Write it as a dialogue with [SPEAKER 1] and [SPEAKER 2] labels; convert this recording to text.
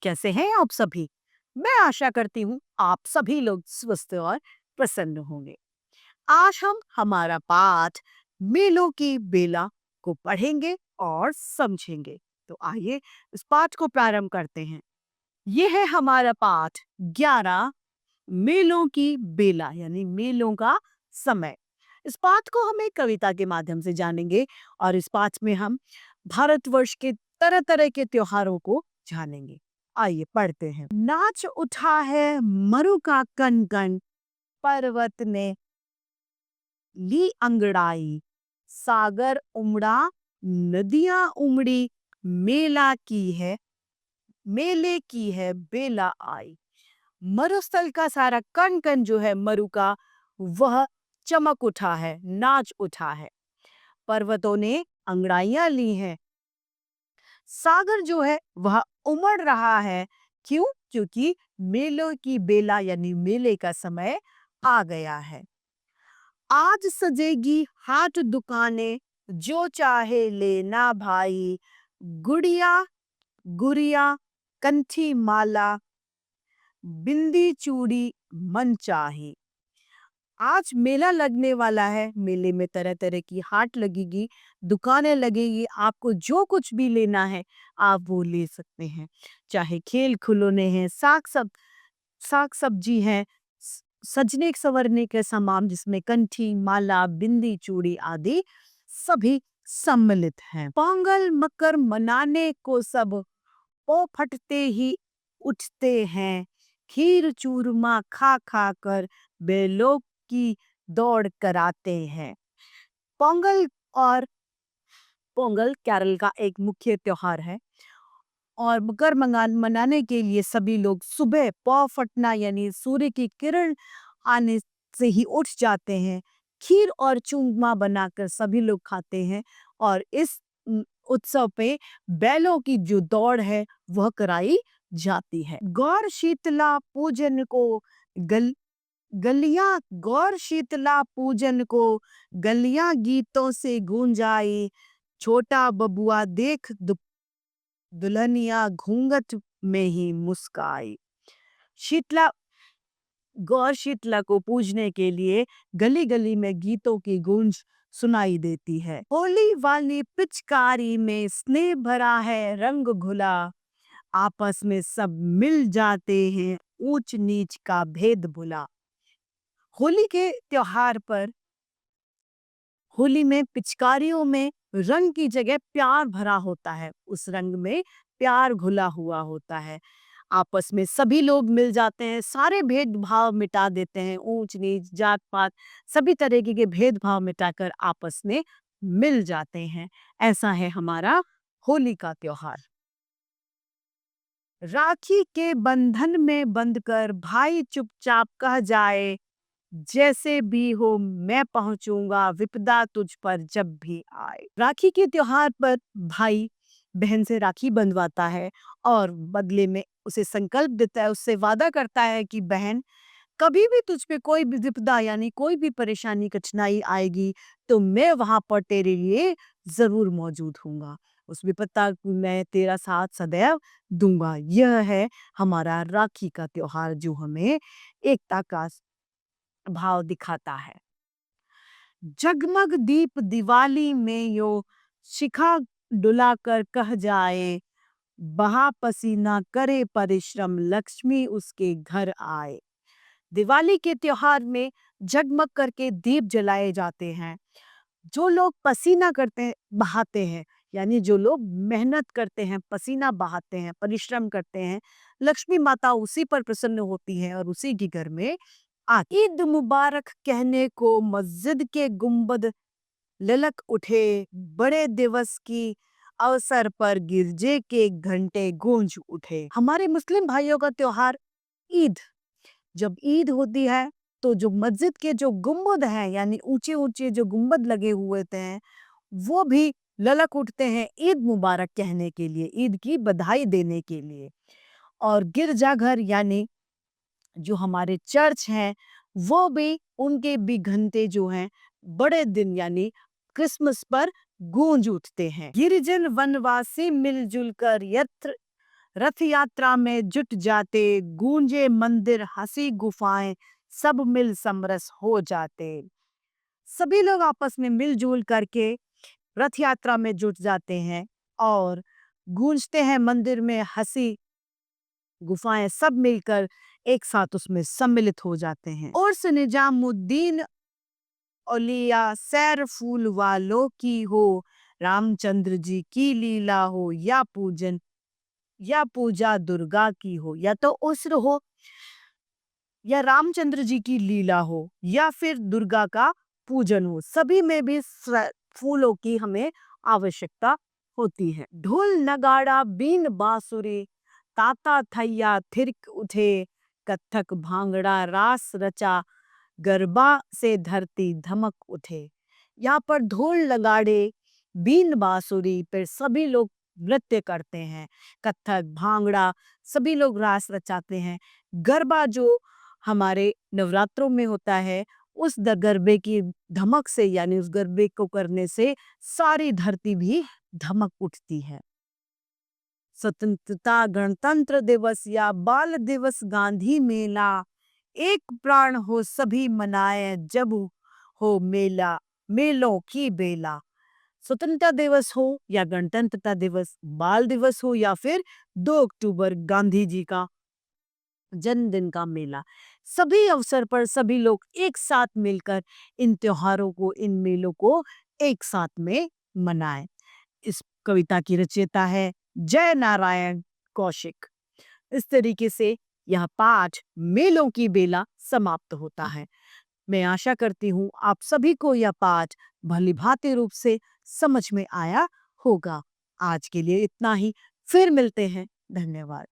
[SPEAKER 1] कैसे हैं आप सभी? मैं आशा करती हूँ आप सभी लोग स्वस्थ और प्रसन्न होंगे। आज हम हमारा पाठ मेलों की बेला को पढ़ेंगे और समझेंगे। तो आइए इस पाठ को प्रारंभ करते हैं। यह है हमारा पाठ 11 मेलों की बेला यानी मेलों का समय। इस पाठ को हम एक कविता के माध्यम से जानेंगे और इस पाठ में हम भारतवर्ष के तरह तरह के त्योहारों को जानेंगे। आइए पढ़ते हैं। नाच उठा है मरु का कण कण, पर्वत ने ली अंगड़ाई, सागर उमड़ा नदियां उमड़ी, मेला की है मेले की है बेला आई। मरुस्थल का सारा कण कण जो है मरु का, वह चमक उठा है, नाच उठा है। पर्वतों ने अंगड़ाइयां ली हैं। सागर जो है वह उमड़ रहा है। क्यों? क्योंकि मेलों की बेला यानी मेले का समय आ गया है। आज सजेगी हाट दुकानें, जो चाहे लेना भाई, गुड़िया गुड़िया कंठी माला, बिंदी चूड़ी मन चाही। आज मेला लगने वाला है। मेले में तरह तरह की हाट लगेगी, दुकानें लगेगी। आपको जो कुछ भी लेना है आप वो ले सकते हैं। चाहे खेल खिलौने हैं, साग सब्जी है, सजने संवरने के सामान जिसमें कंठी माला बिंदी चूड़ी आदि सभी सम्मिलित हैं। पोंगल मकर मनाने को सब पौ फटते ही उठते हैं। खीर चूरमा खा खा कर बेलों की दौड़ कराते हैं। पोंगल और पोंगल केरल का एक मुख्य त्योहार है और मकर मनाने के लिए सभी लोग सुबह पौ फटना यानी सूर्य की किरण आने से ही उठ जाते हैं। खीर और चूरमा बनाकर सभी लोग खाते हैं और इस उत्सव पे बैलों की जो दौड़ है वह कराई जाती है। गौर शीतला पूजन को गल गलियां गौर शीतला पूजन को गलियां गीतों से गूंजाई। छोटा बबुआ देख दुल्हनिया घूंघट में ही मुस्काई। शीतला गौर शीतला को पूजने के लिए गली गली में गीतों की गूंज सुनाई देती है। होली वाली पिचकारी में स्नेह भरा है रंग घुला, आपस में सब मिल जाते हैं ऊंच नीच का भेद भुला। होली के त्योहार पर होली में पिचकारियों में रंग की जगह प्यार भरा होता है। उस रंग में प्यार घुला हुआ होता है। आपस में सभी लोग मिल जाते हैं, सारे भेदभाव मिटा देते हैं, ऊंच नीच जात पात सभी तरीके के भेदभाव मिटाकर आपस में मिल जाते हैं। ऐसा है हमारा होली का त्योहार। राखी के बंधन में बंधकर भाई चुपचाप कह जाए, जैसे भी हो मैं पहुंचूंगा विपदा तुझ पर जब भी आए। राखी के त्योहार पर भाई बहन से राखी बंधवाता है और बदले में उसे संकल्प देता है, उससे वादा करता है कि बहन कभी भी तुझ पे कोई भी विपदा यानी कोई भी परेशानी कठिनाई आएगी तो मैं वहां पर तेरे लिए जरूर मौजूद हूँगा। उस विपदा को मैं तेरा साथ सदैव दूंगा। यह है हमारा राखी का त्योहार जो हमें एकता का भाव दिखाता है। जगमग दीप दिवाली में यो शिखा डुलाकर कह जाए, बहा पसीना करे परिश्रम लक्ष्मी उसके घर आए। दिवाली के त्योहार में जगमग करके दीप जलाए जाते हैं। जो लोग पसीना करते हैं बहाते हैं यानी जो लोग मेहनत करते हैं पसीना बहाते हैं परिश्रम करते हैं, लक्ष्मी माता उसी पर प्रसन्न होती है और उसी के घर में ईद मुबारक कहने को मस्जिद के गुंबद ललक उठे। बड़े दिवस की अवसर पर गिरजे के घंटे गूंज उठे। हमारे मुस्लिम भाइयों का त्योहार ईद, जब ईद होती है तो जो मस्जिद के जो गुंबद हैं यानी ऊंचे ऊंचे जो गुंबद लगे हुए होते हैं वो भी ललक उठते हैं ईद मुबारक कहने के लिए, ईद की बधाई देने के लिए। और गिरजाघर यानी जो हमारे चर्च हैं वो भी उनके भी घंटे जो हैं बड़े दिन यानी क्रिसमस पर गूंज उठते हैं। गिरिजन वनवासी मिलजुल कर यत्र रथ यात्रा में जुट जाते, गूंजे मंदिर हंसी गुफाएं, सब मिल समरस हो जाते। सभी लोग आपस में मिलजुल करके रथ यात्रा में जुट जाते हैं और गूंजते हैं मंदिर में हंसी गुफाएं, सब मिलकर एक साथ उसमें सम्मिलित हो जाते हैं। और से निजामुद्दीन औलिया सैर फूल वालों की हो, रामचंद्र जी की लीला हो या पूजन या पूजा दुर्गा की हो, या तो उस्र हो या रामचंद्र जी की लीला हो या फिर दुर्गा का पूजन हो, सभी में भी फूलों की हमें आवश्यकता होती है। ढोल नगाड़ा बीन बांसुरी, ताता थैया थिरक उठे, कत्थक भांगड़ा रास रचा, गरबा से धरती धमक उठे। यहाँ पर ढोल नगाड़े बीन बांसुरी पर सभी लोग नृत्य करते हैं, कत्थक भांगड़ा सभी लोग रास रचाते हैं। गरबा जो हमारे नवरात्रों में होता है, उस गरबे की धमक से यानी उस गरबे को करने से सारी धरती भी धमक उठती है। स्वतंत्रता गणतंत्र दिवस या बाल दिवस गांधी मेला, एक प्राण हो सभी मनाए जब हो मेला मेलों की बेला। स्वतंत्रता दिवस हो या गणतंत्रता दिवस, बाल दिवस हो या फिर 2 अक्टूबर गांधी जी का जन्मदिन का मेला, सभी अवसर पर सभी लोग एक साथ मिलकर इन त्योहारों को, इन मेलों को एक साथ में मनाएं। इस कविता की रचयिता है जय नारायण कौशिक। इस तरीके से यह पाठ मेलों की बेला समाप्त होता है। मैं आशा करती हूँ आप सभी को यह पाठ भलीभांति रूप से समझ में आया होगा। आज के लिए इतना ही, फिर मिलते हैं। धन्यवाद।